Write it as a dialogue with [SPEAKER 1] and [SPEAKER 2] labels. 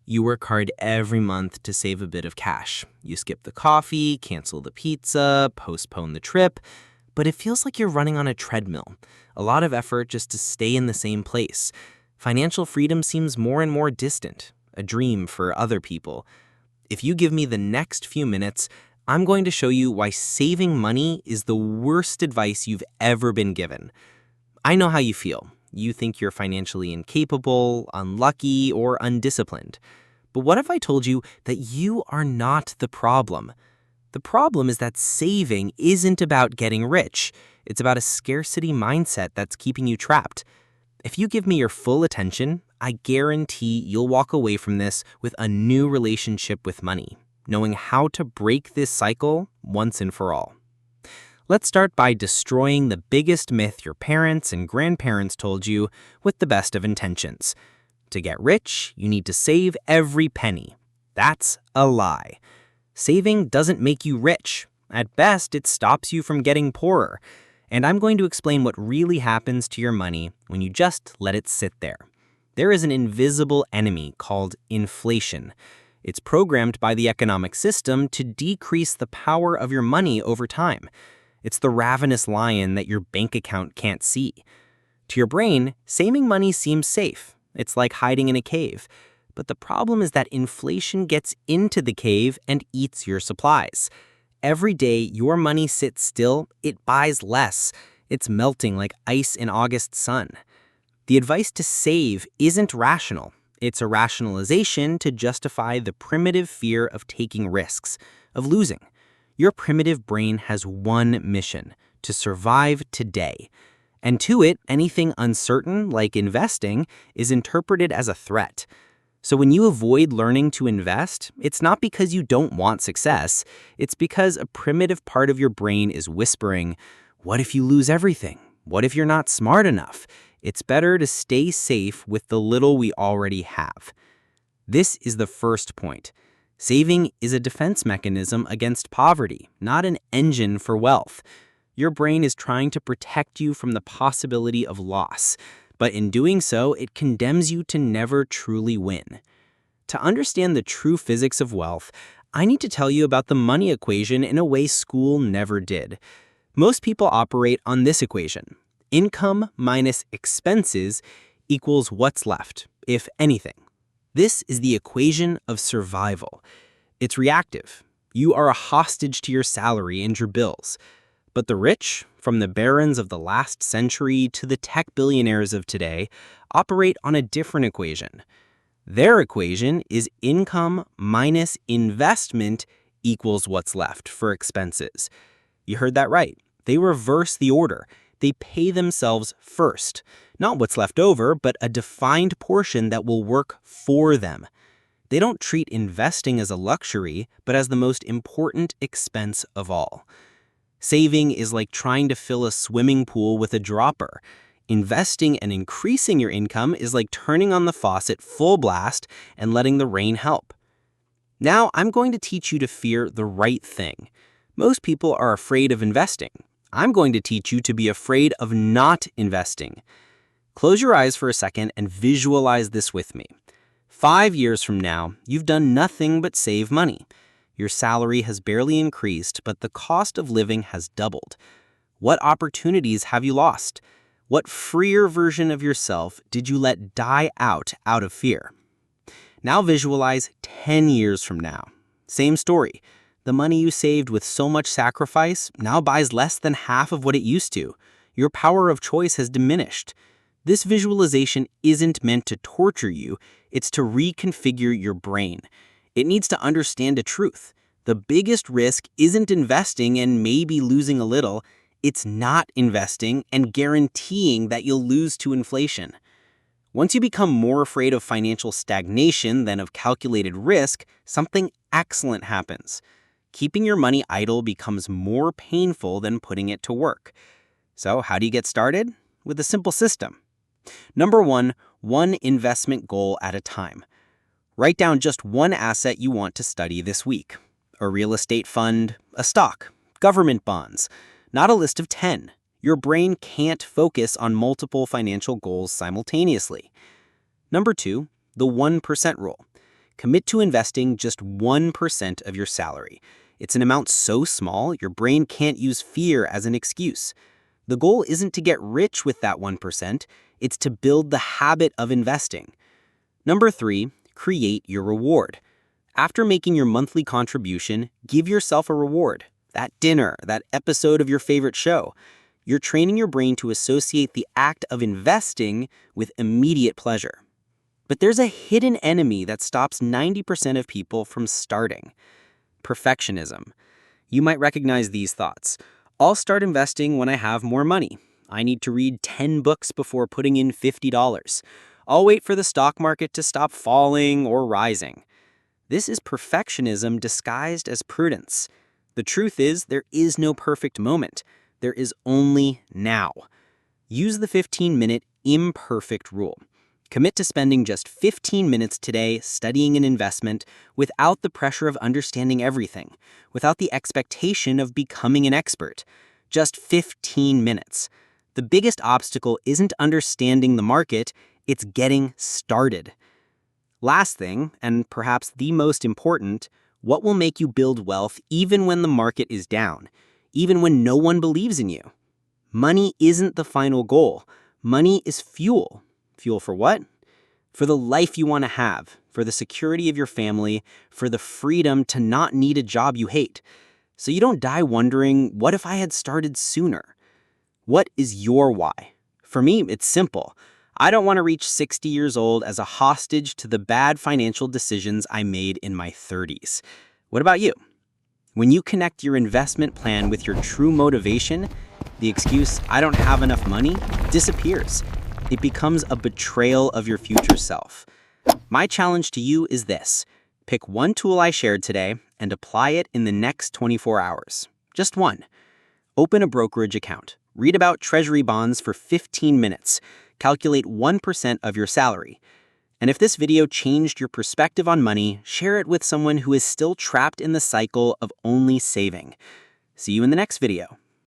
[SPEAKER 1] You work hard every month to save a bit of cash. You skip the coffee, cancel the pizza, postpone the trip, but it feels like you're running on a treadmill. A lot of effort just to stay in the same place. Financial freedom seems more and more distant, a dream for other people. If you give me the next few minutes, I'm going to show you why saving money is the worst advice you've ever been given. I know how you feel. You think you're financially incapable, unlucky, or undisciplined. But what if I told you that you are not the problem? The problem is that saving isn't about getting rich. It's about a scarcity mindset that's keeping you trapped. If you give me your full attention, I guarantee you'll walk away from this with a new relationship with money, knowing how to break this cycle once and for all. Let's start by destroying the biggest myth your parents and grandparents told you with the best of intentions. To get rich, you need to save every penny. That's a lie. Saving doesn't make you rich. At best, it stops you from getting poorer. And I'm going to explain what really happens to your money when you just let it sit there. There is an invisible enemy called inflation. It's programmed by the economic system to decrease the power of your money over time. It's the ravenous lion that your bank account can't see. To your brain, saving money seems safe. It's like hiding in a cave. But the problem is that inflation gets into the cave and eats your supplies. Every day your money sits still, it buys less. It's melting like ice in August sun. The advice to save isn't rational. It's a rationalization to justify the primitive fear of taking risks, of losing. Your primitive brain has one mission: to survive today. And to it, anything uncertain, like investing, is interpreted as a threat. So when you avoid learning to invest, it's not because you don't want success. It's because a primitive part of your brain is whispering, what if you lose everything? What if you're not smart enough? It's better to stay safe with the little we already have. This is the first point. Saving is a defense mechanism against poverty, not an engine for wealth. Your brain is trying to protect you from the possibility of loss. But in doing so, it condemns you to never truly win. To understand the true physics of wealth, I need to tell you about the money equation in a way school never did. Most people operate on this equation. Income minus expenses equals what's left, if anything. This is the equation of survival. It's reactive. You are a hostage to your salary and your bills. But the rich, from the barons of the last century to the tech billionaires of today, operate on a different equation. Their equation is income minus investment equals what's left for expenses. You heard that right. They reverse the order. They pay themselves first. Not what's left over, but a defined portion that will work for them. They don't treat investing as a luxury, but as the most important expense of all. Saving is like trying to fill a swimming pool with a dropper. Investing and increasing your income is like turning on the faucet full blast and letting the rain help. Now, I'm going to teach you to fear the right thing. Most people are afraid of investing. I'm going to teach you to be afraid of not investing. Close your eyes for a second and visualize this with me. 5 years from now, you've done nothing but save money. Your salary has barely increased, but the cost of living has doubled. What opportunities have you lost? What freer version of yourself did you let die out of fear? Now visualize 10 years from now. Same story. The money you saved with so much sacrifice now buys less than half of what it used to. Your power of choice has diminished. This visualization isn't meant to torture you. It's to reconfigure your brain. It needs to understand a truth. The biggest risk isn't investing and maybe losing a little. It's not investing and guaranteeing that you'll lose to inflation. Once you become more afraid of financial stagnation than of calculated risk, something excellent happens. Keeping your money idle becomes more painful than putting it to work. So how do you get started? With a simple system. Number one investment goal at a time. Write down just one asset you want to study this week. A real estate fund, a stock, government bonds. Not a list of 10. Your brain can't focus on multiple financial goals simultaneously. Number two, the 1% rule. Commit to investing just 1% of your salary. It's an amount so small, your brain can't use fear as an excuse. The goal isn't to get rich with that 1%, it's to build the habit of investing. Number 3, create your reward. After making your monthly contribution, give yourself a reward. That dinner, that episode of your favorite show. You're training your brain to associate the act of investing with immediate pleasure. But there's a hidden enemy that stops 90% of people from starting: perfectionism. You might recognize these thoughts. I'll start investing when I have more money. I need to read 10 books before putting in $50. I'll wait for the stock market to stop falling or rising. This is perfectionism disguised as prudence. The truth is, there is no perfect moment. There is only now. Use the 15-minute imperfect rule. Commit to spending just 15 minutes today studying an investment without the pressure of understanding everything, without the expectation of becoming an expert. Just 15 minutes. The biggest obstacle isn't understanding the market, it's getting started. Last thing, and perhaps the most important, what will make you build wealth even when the market is down, even when no one believes in you? Money isn't the final goal. Money is fuel. Fuel for what? For the life you want to have, for the security of your family, for the freedom to not need a job you hate. So you don't die wondering, what if I had started sooner? What is your why? For me, it's simple. I don't want to reach 60 years old as a hostage to the bad financial decisions I made in my 30s. What about you? When you connect your investment plan with your true motivation, the excuse, I don't have enough money, disappears. It becomes a betrayal of your future self. My challenge to you is this: pick one tool I shared today and apply it in the next 24 hours. Just one. Open a brokerage account. Read about treasury bonds for 15 minutes. Calculate 1% of your salary. And if this video changed your perspective on money, share it with someone who is still trapped in the cycle of only saving. See you in the next video.